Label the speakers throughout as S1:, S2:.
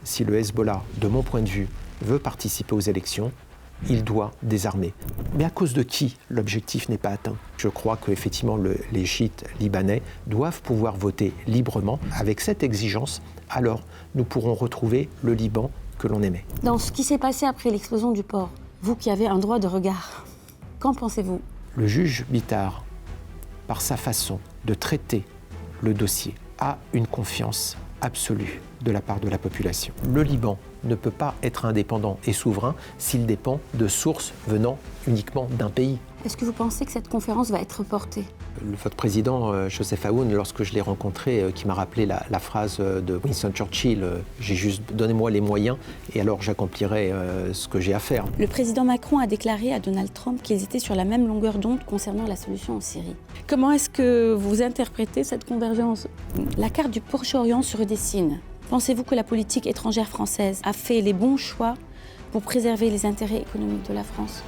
S1: si le Hezbollah, de mon point de vue, veut participer aux élections, il doit désarmer. Mais à cause de qui l'objectif n'est pas atteint? Je crois qu'effectivement les chiites libanais doivent pouvoir voter librement. Avec cette exigence, alors nous pourrons retrouver le Liban que l'on aimait.
S2: Dans ce qui s'est passé après l'explosion du port, vous qui avez un droit de regard, qu'en pensez-vous?
S1: Le juge Bitar, par sa façon de traiter le dossier, a une confiance absolue de la part de la population. Le Liban ne peut pas être indépendant et souverain s'il dépend de sources venant uniquement d'un pays.
S2: Est-ce que vous pensez que cette conférence va être reportée?
S1: Votre président, Joseph Aoun, lorsque je l'ai rencontré, qui m'a rappelé la phrase de Winston Churchill, j'ai juste « donnez-moi les moyens et alors j'accomplirai ce que j'ai à faire ».
S2: Le président Macron a déclaré à Donald Trump qu'ils étaient sur la même longueur d'onde concernant la solution en Syrie. Comment est-ce que vous interprétez cette convergence? La carte du Proche-Orient se redessine. Pensez-vous que la politique étrangère française a fait les bons choix pour préserver les intérêts économiques de la France?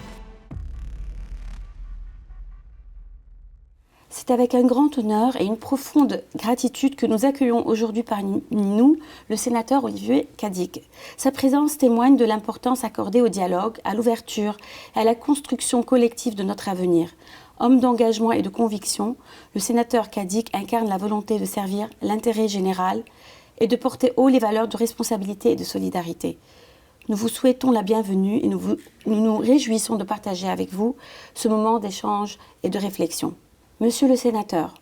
S2: C'est avec un grand honneur et une profonde gratitude que nous accueillons aujourd'hui parmi nous le sénateur Olivier Cadic. Sa présence témoigne de l'importance accordée au dialogue, à l'ouverture et à la construction collective de notre avenir. Homme d'engagement et de conviction, le sénateur Cadic incarne la volonté de servir l'intérêt général et de porter haut les valeurs de responsabilité et de solidarité. Nous vous souhaitons la bienvenue et nous nous réjouissons de partager avec vous ce moment d'échange et de réflexion. Monsieur le sénateur,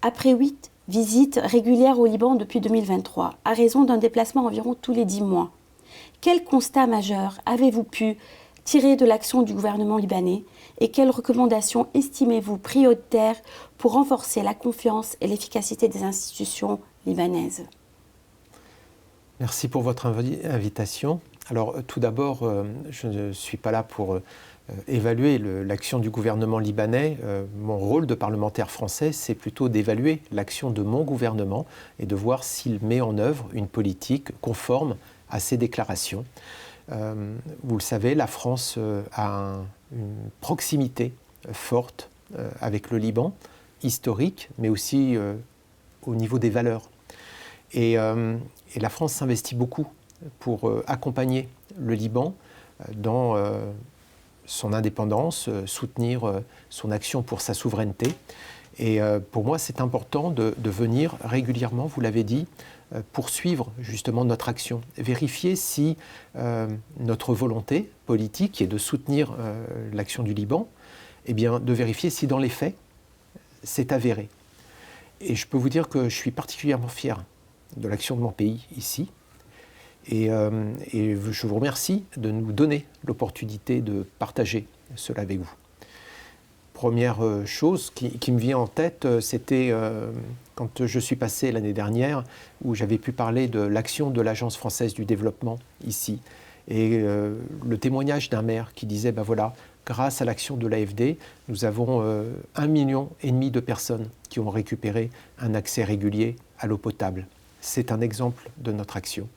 S2: après 8 visites régulières au Liban depuis 2023, à raison d'un déplacement environ tous les 10 mois, quel constat majeur avez-vous pu tirer de l'action du gouvernement libanais et quelles recommandations estimez-vous prioritaires pour renforcer la confiance et l'efficacité des institutions libanaises?
S1: Merci pour votre invitation. Alors tout d'abord, je ne suis pas là pour évaluer l'action du gouvernement libanais. Mon rôle de parlementaire français, c'est plutôt d'évaluer l'action de mon gouvernement et de voir s'il met en œuvre une politique conforme à ses déclarations. Vous le savez, la France a une proximité forte avec le Liban, historique, mais aussi au niveau des valeurs. Et la France s'investit beaucoup pour accompagner le Liban dans son indépendance, soutenir son action pour sa souveraineté. Et pour moi, c'est important de venir régulièrement, vous l'avez dit, poursuivre justement notre action, vérifier si notre volonté politique, qui est de soutenir l'action du Liban, eh bien, de vérifier si dans les faits, c'est avéré. Et je peux vous dire que je suis particulièrement fier de l'action de mon pays ici. Et je vous remercie de nous donner l'opportunité de partager cela avec vous. Première chose qui me vient en tête, c'était quand je suis passé l'année dernière, où j'avais pu parler de l'action de l'Agence française du développement ici. Et le témoignage d'un maire qui disait, ben voilà, grâce à l'action de l'AFD, nous avons 1,5 million de personnes qui ont récupéré un accès régulier à l'eau potable. C'est un exemple de notre action.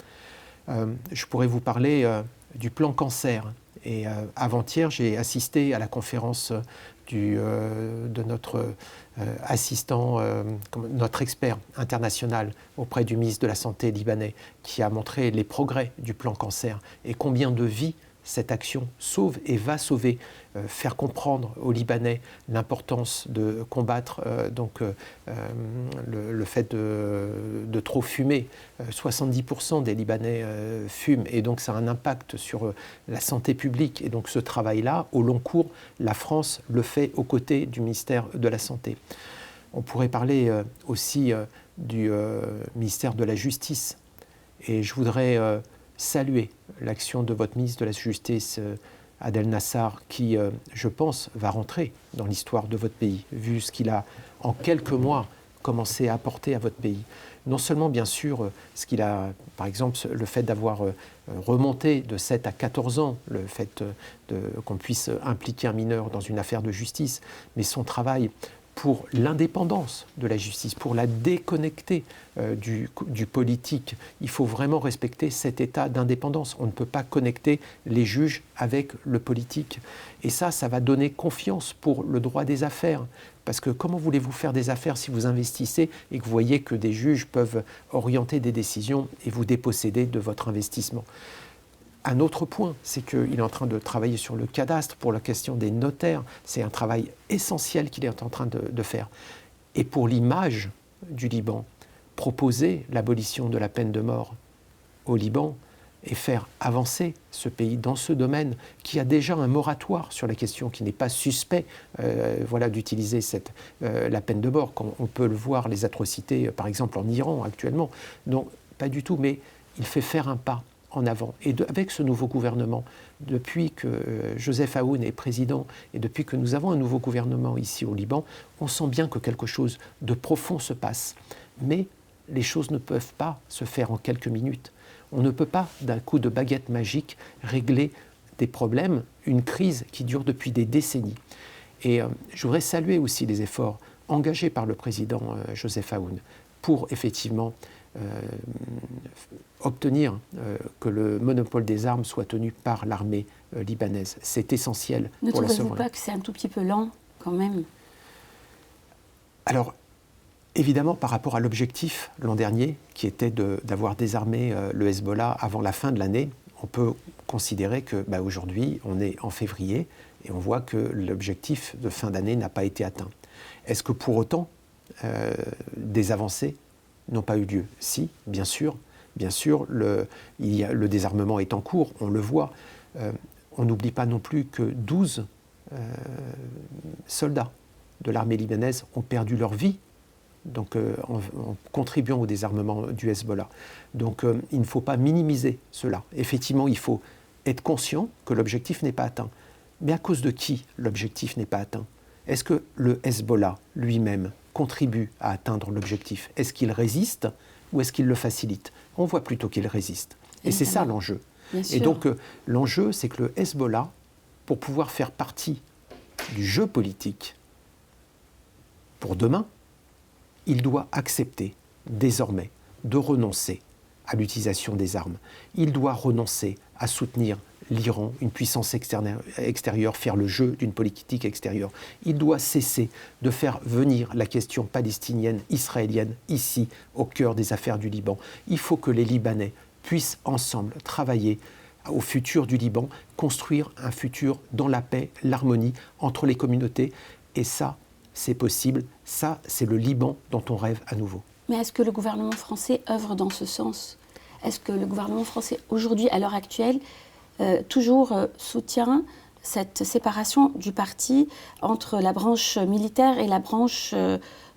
S1: Je pourrais vous parler du plan cancer. Et avant-hier, j'ai assisté à la conférence de notre assistant, notre expert international auprès du ministre de la Santé libanais, qui a montré les progrès du plan cancer et combien de vies cette action sauve et va sauver, faire comprendre aux Libanais l'importance de combattre le fait de trop fumer. 70% des Libanais fument et donc ça a un impact sur la santé publique. Et donc ce travail-là, au long cours, la France le fait aux côtés du ministère de la Santé. On pourrait parler aussi du ministère de la Justice. Et je voudrais saluer l'action de votre ministre de la Justice, Adel Nassar, qui, je pense, va rentrer dans l'histoire de votre pays, vu ce qu'il a, en quelques mois, commencé à apporter à votre pays. Non seulement, bien sûr, ce qu'il a, par exemple, le fait d'avoir remonté de 7 à 14 ans, le fait qu'on puisse impliquer un mineur dans une affaire de justice, mais son travail pour l'indépendance de la justice, pour la déconnecter du politique. Il faut vraiment respecter cet état d'indépendance. On ne peut pas connecter les juges avec le politique. Et ça va donner confiance pour le droit des affaires. Parce que comment voulez-vous faire des affaires si vous investissez et que vous voyez que des juges peuvent orienter des décisions et vous déposséder de votre investissement ? Un autre point, c'est qu'il est en train de travailler sur le cadastre pour la question des notaires. C'est un travail essentiel qu'il est en train de faire. Et pour l'image du Liban, proposer l'abolition de la peine de mort au Liban et faire avancer ce pays dans ce domaine qui a déjà un moratoire sur la question, qui n'est pas suspect d'utiliser la peine de mort, comme on peut le voir, les atrocités, par exemple en Iran actuellement. Donc, pas du tout, mais il fait faire un pas en avant. Et avec ce nouveau gouvernement, depuis que Joseph Aoun est président et depuis que nous avons un nouveau gouvernement ici au Liban, on sent bien que quelque chose de profond se passe. Mais les choses ne peuvent pas se faire en quelques minutes. On ne peut pas, d'un coup de baguette magique, régler des problèmes, une crise qui dure depuis des décennies. Et je voudrais saluer aussi les efforts engagés par le président Joseph Aoun pour effectivement obtenir que le monopole des armes soit tenu par l'armée libanaise. C'est essentiel pour la souveraineté.
S2: Ne trouvez-vous pas que c'est un tout petit peu lent quand même ?
S1: Alors, évidemment, par rapport à l'objectif l'an dernier, qui était d'avoir désarmé le Hezbollah avant la fin de l'année, on peut considérer qu'aujourd'hui, on est en février et on voit que l'objectif de fin d'année n'a pas été atteint. Est-ce que pour autant, des avancées n'ont pas eu lieu? Si, bien sûr. Bien sûr, le désarmement est en cours, on le voit. On n'oublie pas non plus que 12 soldats de l'armée libanaise ont perdu leur vie donc, en contribuant au désarmement du Hezbollah. Donc il ne faut pas minimiser cela. Effectivement, il faut être conscient que l'objectif n'est pas atteint. Mais à cause de qui l'objectif n'est pas atteint? Est-ce que le Hezbollah lui-même contribue à atteindre l'objectif? Est-ce qu'il résiste ou est-ce qu'il le facilite? On voit plutôt qu'il résiste. Et c'est ça l'enjeu. Et donc l'enjeu, c'est que le Hezbollah, pour pouvoir faire partie du jeu politique pour demain, il doit accepter désormais de renoncer à l'utilisation des armes. Il doit renoncer à soutenir l'Iran, une puissance extérieure, faire le jeu d'une politique extérieure. Il doit cesser de faire venir la question palestinienne, israélienne, ici, au cœur des affaires du Liban. Il faut que les Libanais puissent ensemble travailler au futur du Liban, construire un futur dans la paix, l'harmonie entre les communautés. Et ça, c'est possible. Ça, c'est le Liban dont on rêve à nouveau.
S2: Mais est-ce que le gouvernement français œuvre dans ce sens? Est-ce que le gouvernement français, aujourd'hui, à l'heure actuelle, toujours soutient cette séparation du parti entre la branche militaire et la branche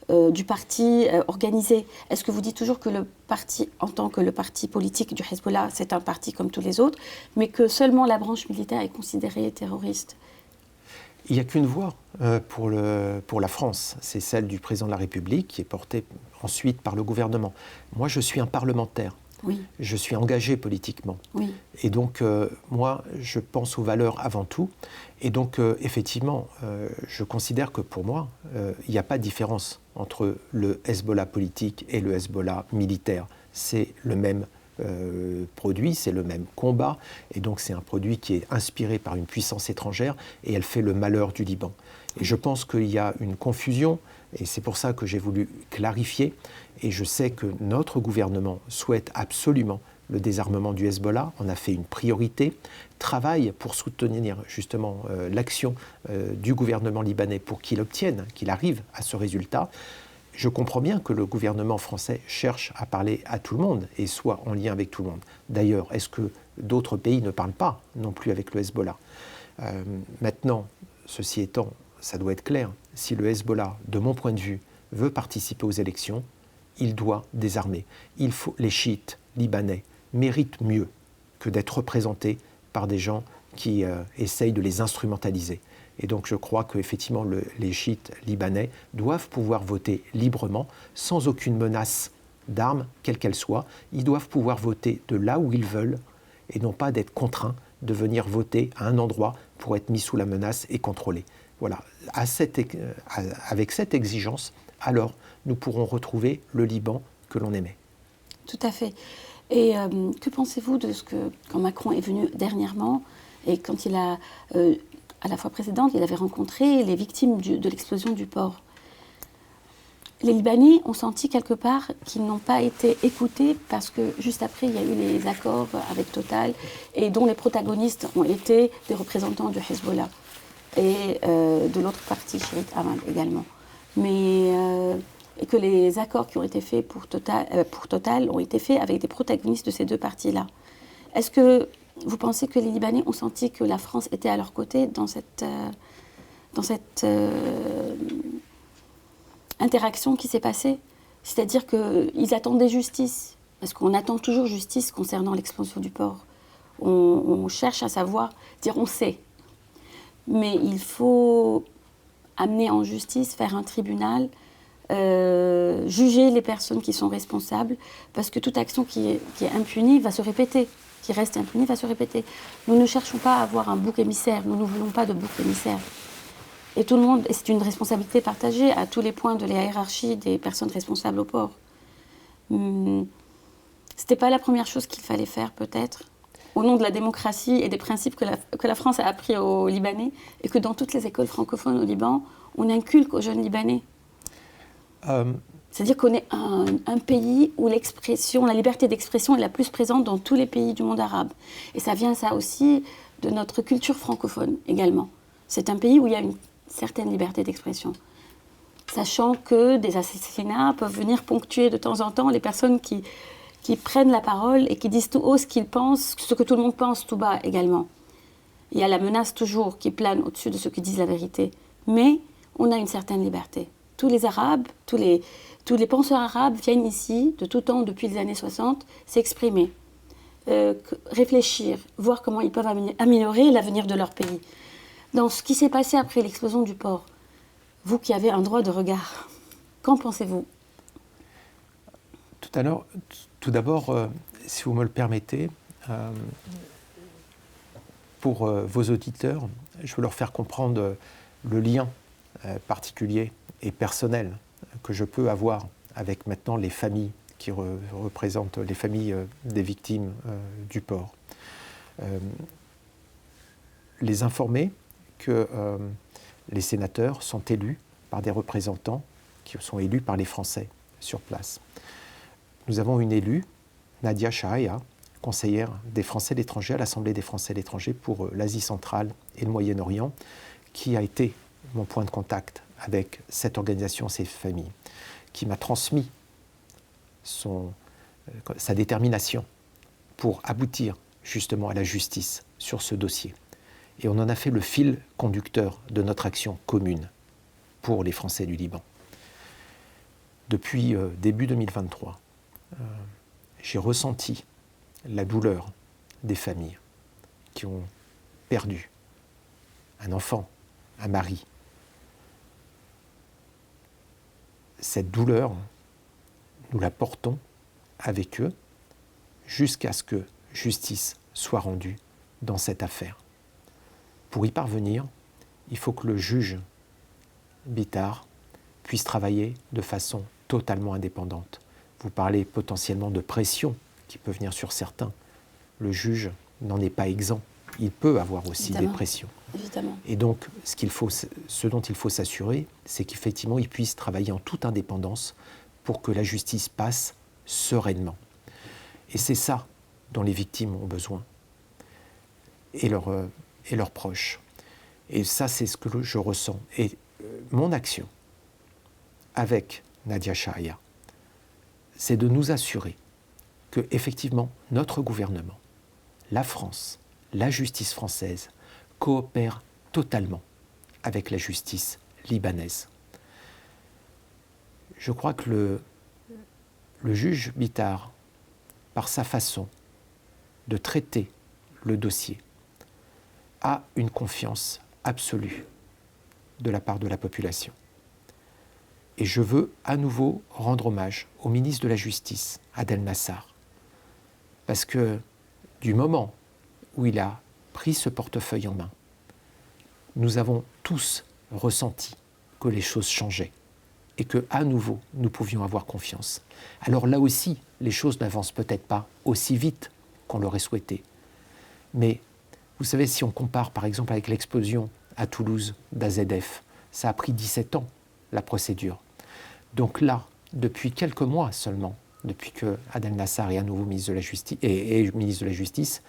S2: du parti organisé? Est-ce que vous dites toujours que le parti, en tant que le parti politique du Hezbollah, c'est un parti comme tous les autres, mais que seulement la branche militaire est considérée terroriste?
S1: Il n'y a qu'une voie pour la France, c'est celle du président de la République, qui est portée ensuite par le gouvernement. Moi, je suis un parlementaire.
S2: Oui.
S1: Je suis engagé politiquement.
S2: Oui.
S1: Et donc, moi, je pense aux valeurs avant tout. Et donc, effectivement, je considère que pour moi, il n'y a pas de différence entre le Hezbollah politique et le Hezbollah militaire. C'est le même produit, c'est le même combat. Et donc, c'est un produit qui est inspiré par une puissance étrangère et elle fait le malheur du Liban. Et je pense qu'il y a une confusion. Et c'est pour ça que j'ai voulu clarifier. Et je sais que notre gouvernement souhaite absolument le désarmement du Hezbollah. On a fait une priorité, travaille pour soutenir justement l'action du gouvernement libanais pour qu'il obtienne, qu'il arrive à ce résultat. Je comprends bien que le gouvernement français cherche à parler à tout le monde et soit en lien avec tout le monde. D'ailleurs, est-ce que d'autres pays ne parlent pas non plus avec le Hezbollah? Maintenant, ceci étant, ça doit être clair, si le Hezbollah, de mon point de vue, veut participer aux élections, il doit désarmer. Les chiites libanais méritent mieux que d'être représentés par des gens qui essayent de les instrumentaliser. Et donc je crois qu'effectivement les chiites libanais doivent pouvoir voter librement, sans aucune menace d'armes, quelle qu'elle soit. Ils doivent pouvoir voter de là où ils veulent et non pas d'être contraints de venir voter à un endroit pour être mis sous la menace et contrôlés. voilà, avec cette exigence, alors nous pourrons retrouver le Liban que l'on aimait.
S2: Tout à fait. Et que pensez-vous de ce que, quand Macron est venu dernièrement, et quand il a, à la fois précédente, il avait rencontré les victimes de l'explosion du port. Les Libanais ont senti quelque part qu'ils n'ont pas été écoutés parce que juste après, il y a eu les accords avec Total et dont les protagonistes ont été des représentants du Hezbollah et de l'autre parti, Shirit Amal également. Mais et que les accords qui ont été faits pour Total ont été faits avec des protagonistes de ces deux partis-là. Est-ce que vous pensez que les Libanais ont senti que la France était à leur côté dans cette interaction qui s'est passée? C'est-à-dire qu'ils attendaient justice, parce qu'on attend toujours justice concernant l'explosion du port. On cherche à savoir, dire on sait. Mais il faut amener en justice, faire un tribunal, juger les personnes qui sont responsables, parce que toute action qui est impunie va se répéter, qui reste impunie va se répéter. Nous ne cherchons pas à avoir un bouc émissaire, nous ne voulons pas de bouc émissaire. Et tout le monde, et c'est une responsabilité partagée à tous les points de la hiérarchie des personnes responsables au port. C'était pas la première chose qu'il fallait faire, peut-être, au nom de la démocratie et des principes que la France a appris aux Libanais, et que dans toutes les écoles francophones au Liban, on inculque aux jeunes Libanais. C'est-à-dire qu'on est un pays où l'expression, la liberté d'expression est la plus présente dans tous les pays du monde arabe. Et ça vient, ça aussi, de notre culture francophone également. C'est un pays où il y a une certaine liberté d'expression. Sachant que des assassinats peuvent venir ponctuer de temps en temps les personnes qui prennent la parole et qui disent tout haut ce qu'ils pensent, ce que tout le monde pense tout bas également. Il y a la menace toujours qui plane au-dessus de ceux qui disent la vérité. Mais on a une certaine liberté. Tous les Arabes, tous les penseurs arabes viennent ici, de tout temps, depuis les années 60, s'exprimer, réfléchir, voir comment ils peuvent améliorer l'avenir de leur pays. Dans ce qui s'est passé après l'explosion du port, vous qui avez un droit de regard, qu'en pensez-vous?
S1: Tout d'abord, si vous me le permettez, pour vos auditeurs, je veux leur faire comprendre le lien particulier et personnel que je peux avoir avec maintenant les familles qui représentent les familles des victimes du port. Les informer que les sénateurs sont élus par des représentants qui sont élus par les Français sur place. Nous avons une élue, Nadia Chahaya, conseillère des Français de l'étranger à l'Assemblée des Français de l'étranger pour l'Asie centrale et le Moyen-Orient, qui a été mon point de contact avec cette organisation, ces familles, qui m'a transmis sa détermination pour aboutir justement à la justice sur ce dossier. Et on en a fait le fil conducteur de notre action commune pour les Français du Liban. Depuis début 2023, j'ai ressenti la douleur des familles qui ont perdu un enfant, un mari. Cette douleur, nous la portons avec eux jusqu'à ce que justice soit rendue dans cette affaire. Pour y parvenir, il faut que le juge Bitar puisse travailler de façon totalement indépendante. Vous parlez potentiellement de pression qui peut venir sur certains. Le juge n'en est pas exempt. Il peut avoir aussi
S2: Évidemment.
S1: des pressions.
S2: Évidemment.
S1: Et donc, ce dont il faut s'assurer, c'est qu'effectivement, il puisse travailler en toute indépendance pour que la justice passe sereinement. Et c'est ça dont les victimes ont besoin, et leurs proches. Et ça, c'est ce que je ressens. Et mon action avec Nadia Chahaya, c'est de nous assurer que, effectivement, notre gouvernement, la France, la justice française, coopèrent totalement avec la justice libanaise. Je crois que le juge Bitar, par sa façon de traiter le dossier, a une confiance absolue de la part de la population. Et je veux à nouveau rendre hommage au ministre de la Justice, Adel Nassar, parce que du moment où il a pris ce portefeuille en main, nous avons tous ressenti que les choses changeaient et qu'à nouveau, nous pouvions avoir confiance. Alors là aussi, les choses n'avancent peut-être pas aussi vite qu'on l'aurait souhaité. Mais vous savez, si on compare par exemple avec l'explosion à Toulouse d'AZF, ça a pris 17 ans, la procédure. Donc là, depuis quelques mois seulement, depuis que Adel Nassar est à nouveau ministre de la Justice, ministre de la Justice,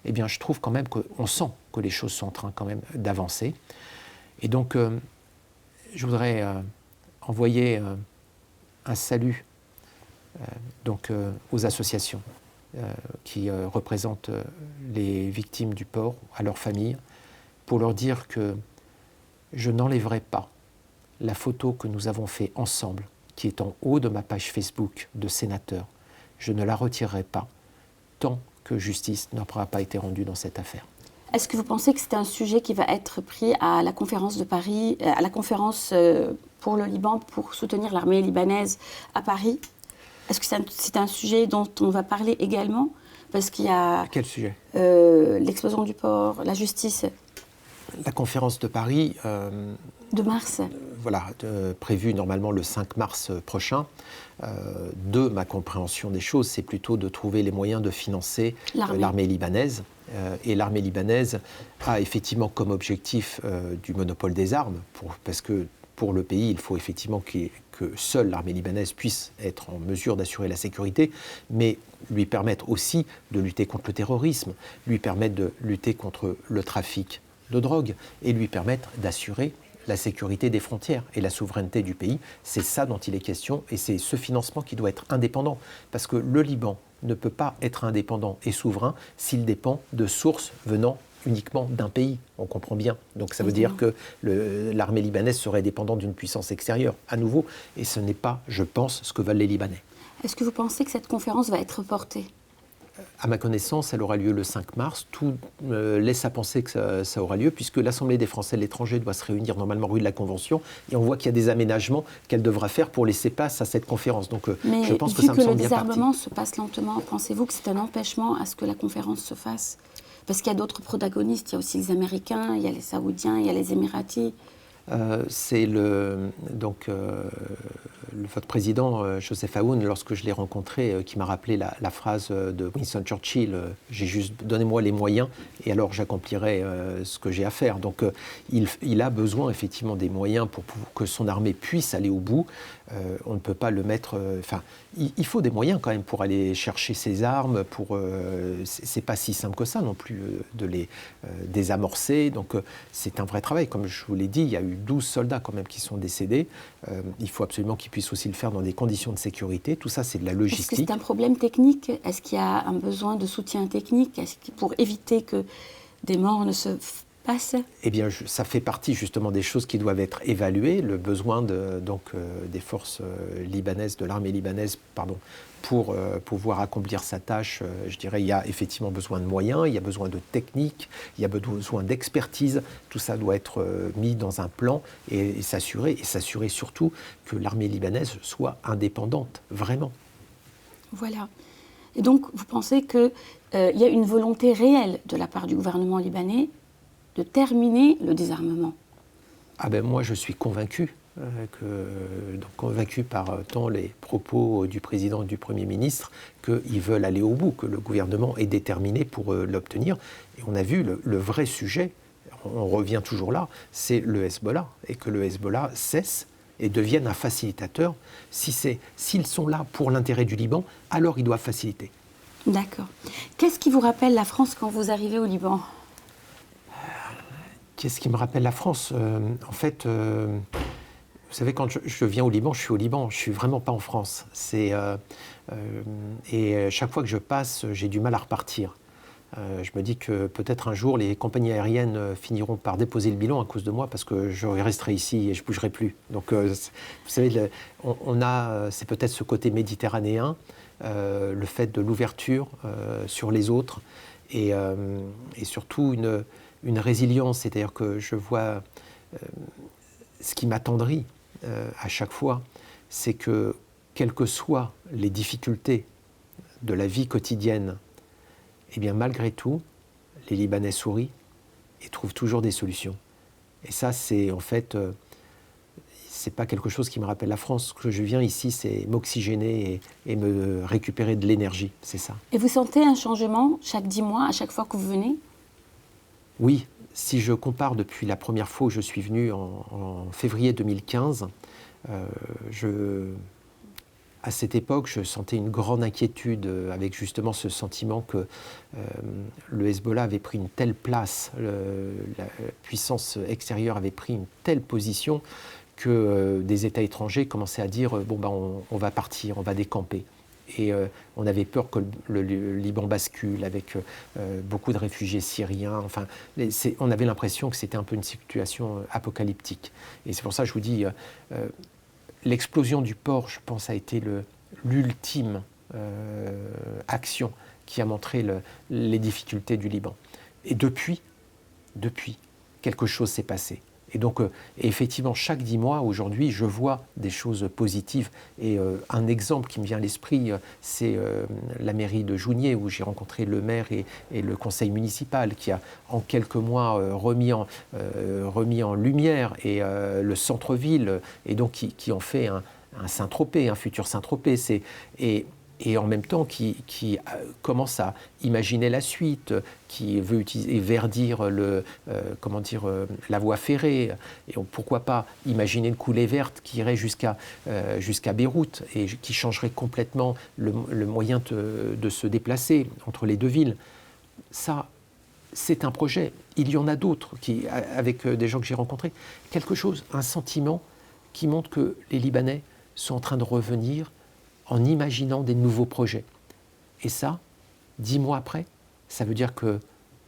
S1: eh bien, je trouve quand même qu'on sent que les choses sont en train quand même d'avancer. Et donc, je voudrais envoyer un salut aux associations qui représentent les victimes du port, à leurs familles, pour leur dire que je n'enlèverai pas la photo que nous avons faite ensemble, qui est en haut de ma page Facebook de sénateur. Je ne la retirerai pas tant que justice n'aura pas été rendue dans cette affaire.
S2: Est-ce que vous pensez que c'est un sujet qui va être pris à la conférence de Paris, à la conférence pour le Liban, pour soutenir l'armée libanaise à Paris? Est-ce que c'est un sujet dont on va parler également? Parce qu'il y a...
S1: Quel sujet?
S2: L'explosion du port, la justice.
S1: La conférence de Paris...
S2: de mars.
S1: Voilà, prévue normalement le 5 mars prochain. De ma compréhension des choses, c'est plutôt de trouver les moyens de financer l'armée libanaise. Et l'armée libanaise a effectivement comme objectif du monopole des armes, parce que pour le pays, il faut effectivement que seule l'armée libanaise puisse être en mesure d'assurer la sécurité, mais lui permettre aussi de lutter contre le terrorisme, lui permettre de lutter contre le trafic de drogue et lui permettre d'assurer la sécurité des frontières et la souveraineté du pays. C'est ça dont il est question et c'est ce financement qui doit être indépendant, parce que le Liban ne peut pas être indépendant et souverain s'il dépend de sources venant uniquement d'un pays, on comprend bien. Donc ça veut dire que l'armée libanaise serait dépendante d'une puissance extérieure, à nouveau, et ce n'est pas, je pense, ce que veulent les Libanais.
S2: Est-ce que vous pensez que cette conférence va être reportée ?
S1: À ma connaissance, elle aura lieu le 5 mars. Tout laisse à penser que ça aura lieu, puisque l'Assemblée des Français de l'étranger doit se réunir normalement rue de la Convention, et on voit qu'il y a des aménagements qu'elle devra faire pour laisser place à cette conférence. Donc je pense que ça me semble bien parti. Mais vu que le désarmement
S2: se passe lentement, pensez-vous que c'est un empêchement à ce que la conférence se fasse ? Parce qu'il y a d'autres protagonistes, il y a aussi les Américains, il y a les Saoudiens, il y a les Émiratis.
S1: C'est votre président, Joseph Aoun, lorsque je l'ai rencontré, qui m'a rappelé la phrase de Winston Churchill, j'ai juste « donnez-moi les moyens et alors j'accomplirai ce que j'ai à faire ». Donc il a besoin effectivement des moyens pour que son armée puisse aller au bout. On ne peut pas le mettre... il faut des moyens quand même pour aller chercher ses armes. C'est pas si simple que ça non plus de les désamorcer. Donc c'est un vrai travail. Comme je vous l'ai dit, il y a eu 12 soldats quand même qui sont décédés. Il faut absolument qu'ils puissent aussi le faire dans des conditions de sécurité. Tout ça, c'est de la logistique.
S2: Est-ce que c'est un problème technique ? Est-ce qu'il y a un besoin de soutien technique pour éviter que des morts ne se passent ?
S1: Eh bien, ça fait partie justement des choses qui doivent être évaluées. Le besoin des forces libanaises, de l'armée libanaise, pour pouvoir accomplir sa tâche, je dirais, il y a effectivement besoin de moyens, il y a besoin de technique, il y a besoin d'expertise. Tout ça doit être mis dans un plan et s'assurer surtout que l'armée libanaise soit indépendante, vraiment.
S2: Voilà. Et donc, vous pensez qu'il y a une volonté réelle de la part du gouvernement libanais de terminer le désarmement ?
S1: Moi, je suis convaincu. Convaincu par tant les propos du président et du Premier ministre qu'ils veulent aller au bout, que le gouvernement est déterminé pour l'obtenir. Et on a vu le vrai sujet, on revient toujours là, c'est le Hezbollah, et que le Hezbollah cesse et devienne un facilitateur. S'ils sont là pour l'intérêt du Liban, alors ils doivent faciliter.
S2: D'accord. Qu'est-ce qui vous rappelle la France quand vous arrivez au Liban ?
S1: Qu'est-ce qui me rappelle la France ? En fait... Vous savez, quand je viens au Liban, je suis au Liban, je ne suis vraiment pas en France. Et chaque fois que je passe, j'ai du mal à repartir. Je me dis que peut-être un jour, les compagnies aériennes finiront par déposer le bilan à cause de moi, parce que je resterai ici et je ne bougerai plus. Donc, vous savez, c'est peut-être ce côté méditerranéen, le fait de l'ouverture sur les autres, et surtout une résilience. C'est-à-dire que je vois... ce qui m'attendrit à chaque fois, c'est que, quelles que soient les difficultés de la vie quotidienne, eh bien, malgré tout, les Libanais sourient et trouvent toujours des solutions. Et ça, c'est en fait c'est pas quelque chose qui me rappelle la France. Ce que je viens ici, c'est m'oxygéner et me récupérer de l'énergie, c'est ça.
S2: Et vous sentez un changement chaque 10 mois, à chaque fois que vous venez?
S1: Oui, si je compare depuis la première fois où je suis venu en février 2015, à cette époque, je sentais une grande inquiétude avec justement ce sentiment que le Hezbollah avait pris une telle place, la puissance extérieure avait pris une telle position que des États étrangers commençaient à dire bon, ben, on va partir, on va décamper. Et on avait peur que le Liban bascule avec beaucoup de réfugiés syriens. Enfin, on avait l'impression que c'était un peu une situation apocalyptique. Et c'est pour ça que je vous dis, l'explosion du port, je pense, a été l'ultime action qui a montré les difficultés du Liban. Et depuis, quelque chose s'est passé. Et donc, effectivement, chaque 10 mois, aujourd'hui, je vois des choses positives. Et un exemple qui me vient à l'esprit, c'est la mairie de Jounieh, où j'ai rencontré le maire et le conseil municipal, qui a, en quelques mois, remis en lumière et le centre-ville, et donc qui en fait un Saint-Tropez, un futur Saint-Tropez. Et en même temps qui commence à imaginer la suite, qui veut utiliser, verdir la voie ferrée, et pourquoi pas imaginer une coulée verte qui irait jusqu'à Beyrouth et qui changerait complètement le moyen de se déplacer entre les deux villes. Ça, c'est un projet. Il y en a d'autres, avec des gens que j'ai rencontrés. Quelque chose, un sentiment qui montre que les Libanais sont en train de revenir en imaginant des nouveaux projets. Et ça, 10 mois après, ça veut dire que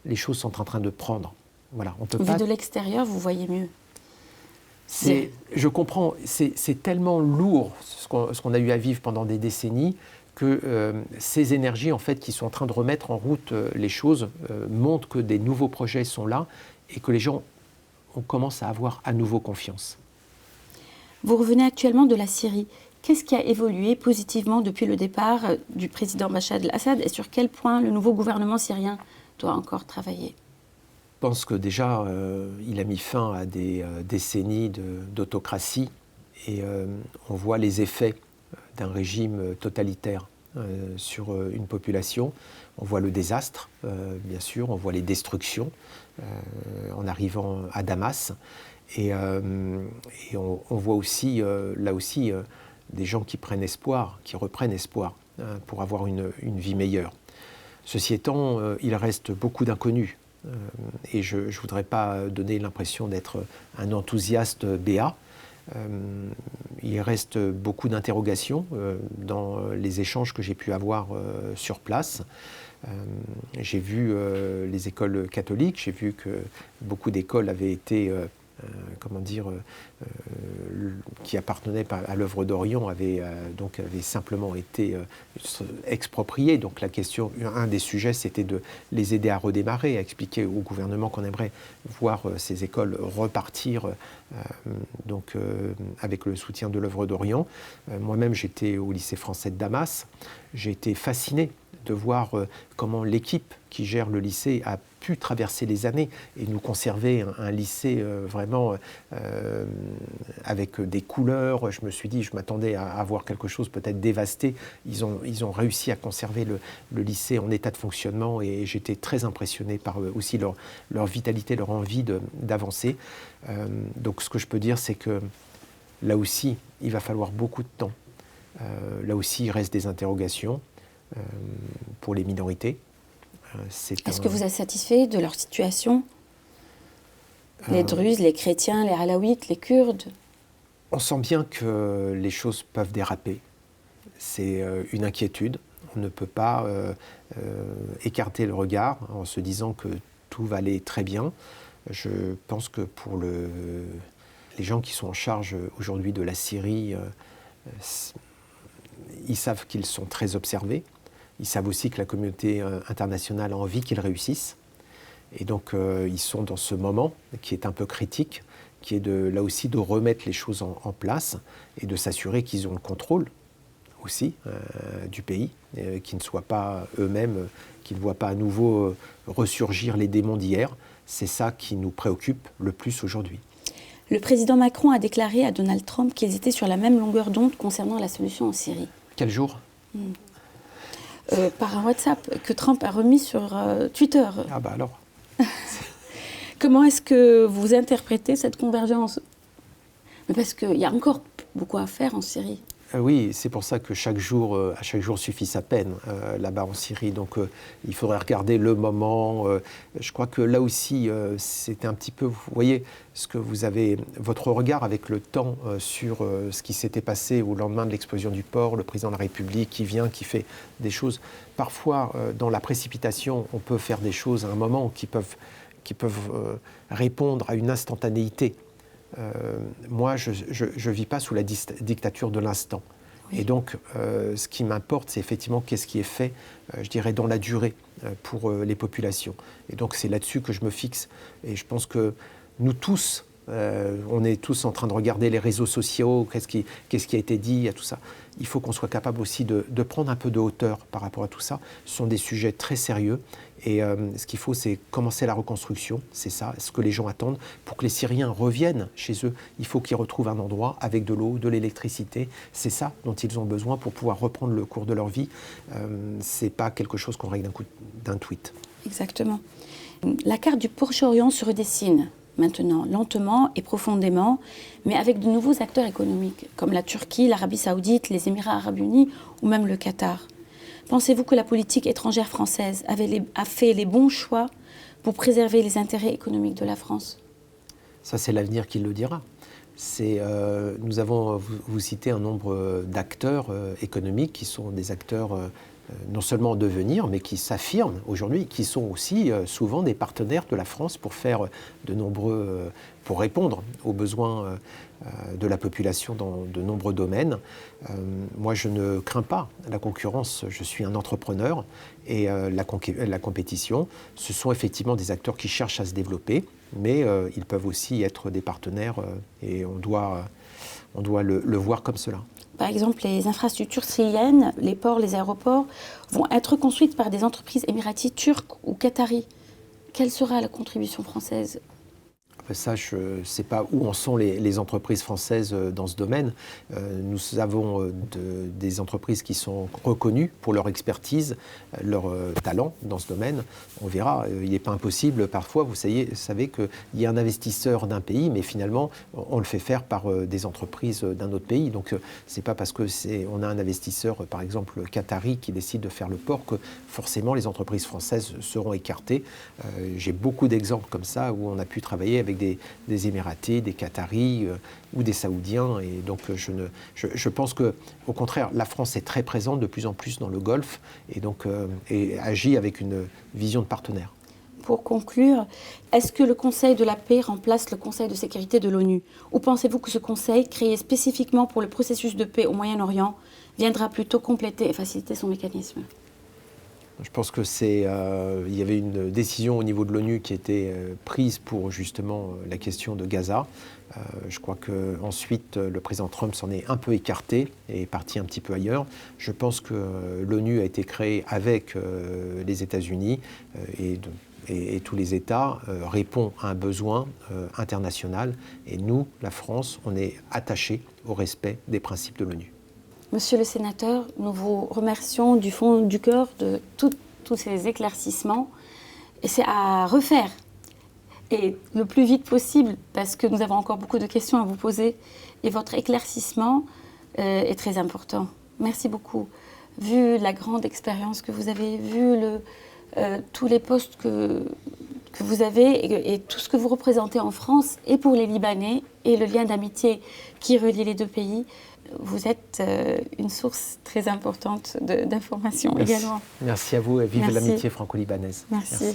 S1: les choses sont en train de prendre. Voilà, on peut
S2: Vu
S1: pas...
S2: de l'extérieur, vous voyez mieux.
S1: Je comprends, c'est tellement lourd ce qu'on a eu à vivre pendant des décennies que ces énergies en fait, qui sont en train de remettre en route les choses montrent que des nouveaux projets sont là et que les gens on commence à avoir à nouveau confiance.
S2: Vous revenez actuellement de la Syrie. Qu'est-ce qui a évolué positivement depuis le départ du président Bachar el-Assad et sur quel point le nouveau gouvernement syrien doit encore travailler?
S1: Je pense que déjà, il a mis fin à des décennies d'autocratie et on voit les effets d'un régime totalitaire sur une population. On voit le désastre, bien sûr, on voit les destructions en arrivant à Damas. Et on voit aussi, là aussi, des gens qui prennent espoir, qui reprennent espoir pour avoir une vie meilleure. Ceci étant, il reste beaucoup d'inconnus. Et je ne voudrais pas donner l'impression d'être un enthousiaste béat. Il reste beaucoup d'interrogations dans les échanges que j'ai pu avoir sur place. J'ai vu les écoles catholiques, j'ai vu que beaucoup d'écoles avaient été qui appartenaient à l'œuvre d'Orion avaient simplement été expropriés. Donc la question, un des sujets, c'était de les aider à redémarrer, à expliquer au gouvernement qu'on aimerait voir ces écoles repartir avec le soutien de l'œuvre d'Orion. Moi-même, j'étais au lycée français de Damas. J'ai été fasciné de voir comment l'équipe qui gère le lycée a pu traverser les années et nous conserver un lycée vraiment avec des couleurs. Je me suis dit, je m'attendais à avoir quelque chose peut-être dévasté. Ils ont réussi à conserver le lycée en état de fonctionnement et j'étais très impressionné par aussi leur vitalité, leur envie d'avancer. Donc ce que je peux dire, c'est que là aussi, il va falloir beaucoup de temps. Là aussi, il reste des interrogations pour les minorités.
S2: Est-ce que vous êtes satisfait de leur situation? Les Druzes, les chrétiens, les Alaouites, les Kurdes?
S1: On sent bien que les choses peuvent déraper. C'est une inquiétude. On ne peut pas écarter le regard en se disant que tout va aller très bien. Je pense que pour les gens qui sont en charge aujourd'hui de la Syrie, ils savent qu'ils sont très observés. Ils savent aussi que la communauté internationale a envie qu'ils réussissent. Et donc, ils sont dans ce moment qui est un peu critique, qui est là aussi de remettre les choses en place et de s'assurer qu'ils ont le contrôle aussi du pays, qu'ils ne soient pas eux-mêmes, qu'ils ne voient pas à nouveau ressurgir les démons d'hier. C'est ça qui nous préoccupe le plus aujourd'hui.
S2: Le président Macron a déclaré à Donald Trump qu'ils étaient sur la même longueur d'onde concernant la solution en Syrie.
S1: Quel jour?
S2: Par un WhatsApp que Trump a remis sur Twitter.
S1: Ah bah alors.
S2: Comment est-ce que vous interprétez cette convergence? Mais parce qu'il y a encore beaucoup à faire en Syrie.
S1: Oui, c'est pour ça que à chaque jour suffit sa peine là-bas en Syrie. Donc il faudrait regarder le moment. Je crois que là aussi, c'était un petit peu, vous voyez, ce que vous avez, votre regard avec le temps sur ce qui s'était passé au lendemain de l'explosion du port, le président de la République qui vient, qui fait des choses. Parfois, dans la précipitation, on peut faire des choses à un moment qui peuvent répondre à une instantanéité. Moi, je ne vis pas sous la dictature de l'instant. Oui. Et donc, ce qui m'importe, c'est effectivement qu'est-ce qui est fait, je dirais, dans la durée pour les populations. Et donc, c'est là-dessus que je me fixe. Et je pense que nous tous, on est tous en train de regarder les réseaux sociaux, qu'est-ce qui a été dit, à tout ça. Il faut qu'on soit capable aussi de prendre un peu de hauteur par rapport à tout ça. Ce sont des sujets très sérieux. Et ce qu'il faut, c'est commencer la reconstruction, c'est ça, ce que les gens attendent. Pour que les Syriens reviennent chez eux, il faut qu'ils retrouvent un endroit avec de l'eau, de l'électricité. C'est ça dont ils ont besoin pour pouvoir reprendre le cours de leur vie. Ce n'est pas quelque chose qu'on règle d'un tweet.
S2: Exactement. La carte du Proche-Orient se redessine maintenant, lentement et profondément, mais avec de nouveaux acteurs économiques, comme la Turquie, l'Arabie Saoudite, les Émirats Arabes Unis ou même le Qatar. Pensez-vous que la politique étrangère française a fait les bons choix pour préserver les intérêts économiques de la France?
S1: Ça, c'est l'avenir qui le dira. Nous avons, vous citez un nombre d'acteurs économiques qui sont des acteurs non seulement en devenir, mais qui s'affirment aujourd'hui, qui sont aussi souvent des partenaires de la France pour faire pour répondre aux besoins de la population dans de nombreux domaines. Moi, je ne crains pas la concurrence. Je suis un entrepreneur et la compétition, ce sont effectivement des acteurs qui cherchent à se développer, mais ils peuvent aussi être des partenaires et on doit le voir comme cela.
S2: Par exemple, les infrastructures syriennes, les ports, les aéroports, vont être construites par des entreprises émiraties turques ou qataries. Quelle sera la contribution française ?
S1: Ça, je ne sais pas où en sont les entreprises françaises dans ce domaine. Nous avons des entreprises qui sont reconnues pour leur expertise, leur talent dans ce domaine. On verra. Il n'est pas impossible parfois, vous savez qu'il y a un investisseur d'un pays, mais finalement, on le fait faire par des entreprises d'un autre pays. Donc, ce n'est pas parce qu'on a un investisseur, par exemple, qatari, qui décide de faire le port que forcément les entreprises françaises seront écartées. J'ai beaucoup d'exemples comme ça où on a pu travailler avec des Émiratis, des Qataris ou des Saoudiens. Et donc je pense qu'au contraire, la France est très présente de plus en plus dans le Golfe et agit avec une vision de partenaire.
S2: Pour conclure, est-ce que le Conseil de la paix remplace le Conseil de sécurité de l'ONU? Ou pensez-vous que ce Conseil, créé spécifiquement pour le processus de paix au Moyen-Orient, viendra plutôt compléter et faciliter son mécanisme?
S1: Je pense que il y avait une décision au niveau de l'ONU qui a été prise pour justement la question de Gaza. Je crois qu'ensuite, le président Trump s'en est un peu écarté et est parti un petit peu ailleurs. Je pense que l'ONU a été créée avec les États-Unis et tous les États répond à un besoin international. Et nous, la France, on est attachés au respect des principes de l'ONU.
S2: Monsieur le sénateur, nous vous remercions du fond du cœur de tous ces éclaircissements. Et c'est à refaire, et le plus vite possible, parce que nous avons encore beaucoup de questions à vous poser. Et votre éclaircissement est très important. Merci beaucoup. Vu la grande expérience que vous avez, vu tous les postes que vous avez et tout ce que vous représentez en France, et pour les Libanais, et le lien d'amitié qui relie les deux pays, vous êtes une source très importante d'informations également.
S1: Merci à vous et vive l'amitié franco-libanaise.
S2: Merci.